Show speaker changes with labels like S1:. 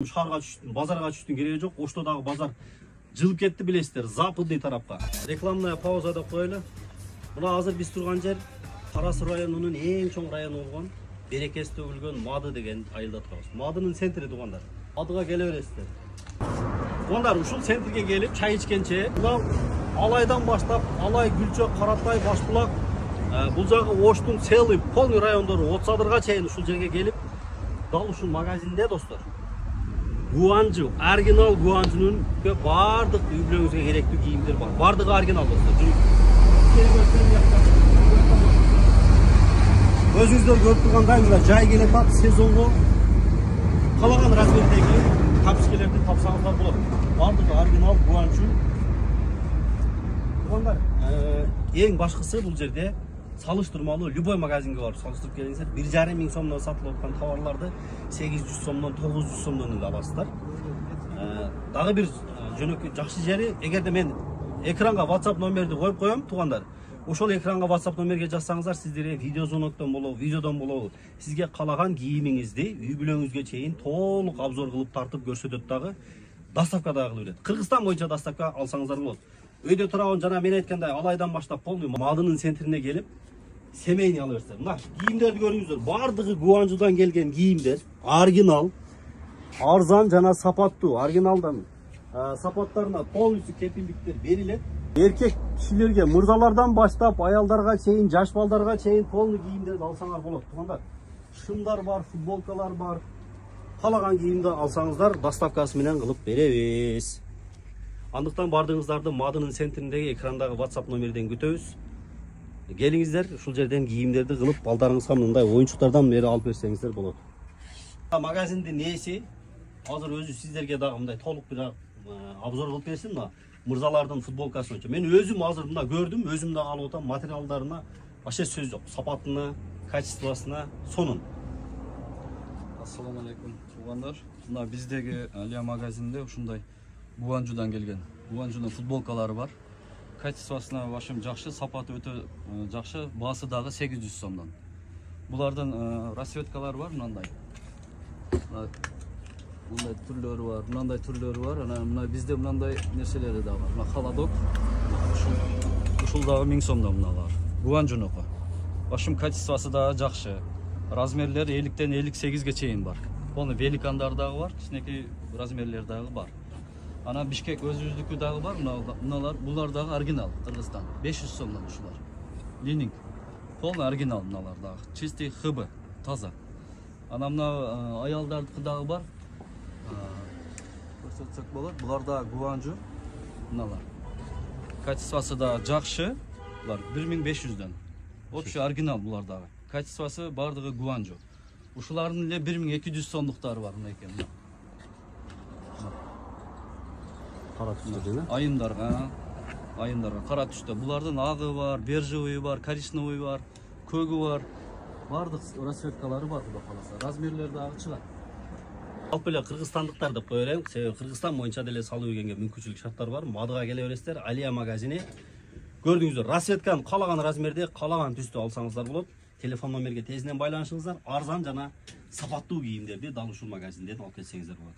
S1: Шаарга түштүн, базарга түштүн кереги жок. Оштодагы базар жылып кетти билесиздер, западный тарапка. Рекламная паузада коелу. Мына азыр биз турган жер Кара Суу районунун эң чоң району болгон Берекеси төгүлгөн Мады деген айылда турабыз. Мадынын центри туугандар. Мадыга келе бересиздер. Туугандар, ушул центрге келип чай ичкенче, мына Алайдан баштап, Алай, Гүлчөк, Каратай, Башбулак, бул жагы Оштун целый полный райондору Отсадырга чейин ушул жерге келип, дал ушул магазинде достор. Гуанчу, оригинал Гуанчунун бардык үй бүлөңүзгө керектүү кийимдер бар. Бардыгы оригинал достор. Өзүңүздөр көрүп тургандай мына жай келе тап сезонго калаган размердеги тапчыкелерди тапсаңыздар болот. Бардыгы оригинал Гуанчу. Туугандар, эң башкысы бул жерде салыштырмалуу любой магазинге барып салыштырып келиңиздер. 1,5 миң сомдон сатылып аткан товарларды 800 сомдон 900 сомдон эле аласыздар. Дагы бир жөнөкөй жакшы жери, эгерде мен экранга WhatsApp номерди коюп коем, туугандар. Ошол экранга WhatsApp номерге жазсаңыздар, сиздерге видеозвоноктон болобу, видеодон болобу, сизге калаган кийимиңизди үй бүлөңүзгө чейин толук обзор кылып тартып көрсөтөт дагы, доставка дагы кылып берет. Кыргызстан боюнча доставка алсаңыздар болот. Өйдө турабын, жана мен айткандай Алайдан баштап полный Мадынын центрине келип семейный ала берсиздер. Мына кийимдерди көрүңүздөр. Бардыгы Гуанчудан келген кийимдер, оригинал, арзан жана сапаттуу. Оригиналдан сапаттарына полностью кепилдиктер берилет. Эркек кишилерге, мырзалардан баштап аялдарга чейин, жаш балдарга чейин полный кийимдерди алсаңар болот. Туугандар, шымдар бар, футболкалар бар. Калаган кийимди алсаңыздар, доставкасы менен кылып беребиз. Андыктан бардыгыңыздарды Мадынын центриндеги экрандагы WhatsApp номерден күтөбүз. Келиңиздер, ушул жерден кийимдерди кылып, балдарыңызга мындай оюнчуктардан бери алып берсеңиздер болот. Магазиндин ээси азыр өзү сиздерге дагы мындай толук бир обзор кылып берсин. Мына мырзалардын футболкасы боюнча. Мен өзүм азыр мына көрдүм, өзүм дагы алып атам, материалдарына вообще сөз жок. Сапатына, качествосуна, сонун.
S2: Ассаламу алейкум, туугандар. Мына биздеги Алия магазинде ушундай Гуанчудан келген. Гуанчунун футболкалары бар. Качествосуна башым жакшы, сапаты өтө жакшы, баасы дагы 800 сомдон. Булардын расцветкалары бар, мындай. Мындай түрлөрү бар, мындай түрлөрү бар. Ана мына бизде мындай нерселери да бар. Мына холодок. Ушул дагы 1000 сомдон мыналар. Гуанчунуку. Башым качествосы дагы жакшы. Размерлери 50-тен 58ге чейин бар. Оны великандар дагы бар, кичинекей размерлер дагы бар. Ана Бишкек өзүбүздүкү дагы бар, мыналар, булар дагы оригинал, Кыргызстан. 500 сомдон ушулар. Лининг. Полный оригинал мыналар дагы. Чистый ХБ, таза. Ана мына аялдардыкы дагы бар. Көрсөтсөк болот. Булар дагы Гуанчу. Мыналар. Качествосы да жакшы. Булар 1500дөн. Общий оригинал булар дагы. Качествосы бардыгы Гуанчу. Ушулардын эле 1200 сомдуктары бар мына экен.
S1: Кара түстө дейм.
S2: Айымдарга кара түстө. Булардын агы бар, бежевый бар, коричневый бар, көгү бар. Бардык расцветкалары бар, кудай кааласа. Размерлери дагы чыгат.
S1: Алып эле кыргызстандыктар деп кое берем. Себеби Кыргызстан боюнча деле салып ийгенге мүмкүнчүлүк шарттар бар. Мадыга келе бересиздер. Алия магазини. Көрдүңүздөр, расцветканы калаган размерде, калаган түстө алсаңыздар болот. Телефон номерге тезинен байланышыңыздар. Арзан жана сапаттуу кийимдерди дал ушул магазинден алып келсеңиздер болот.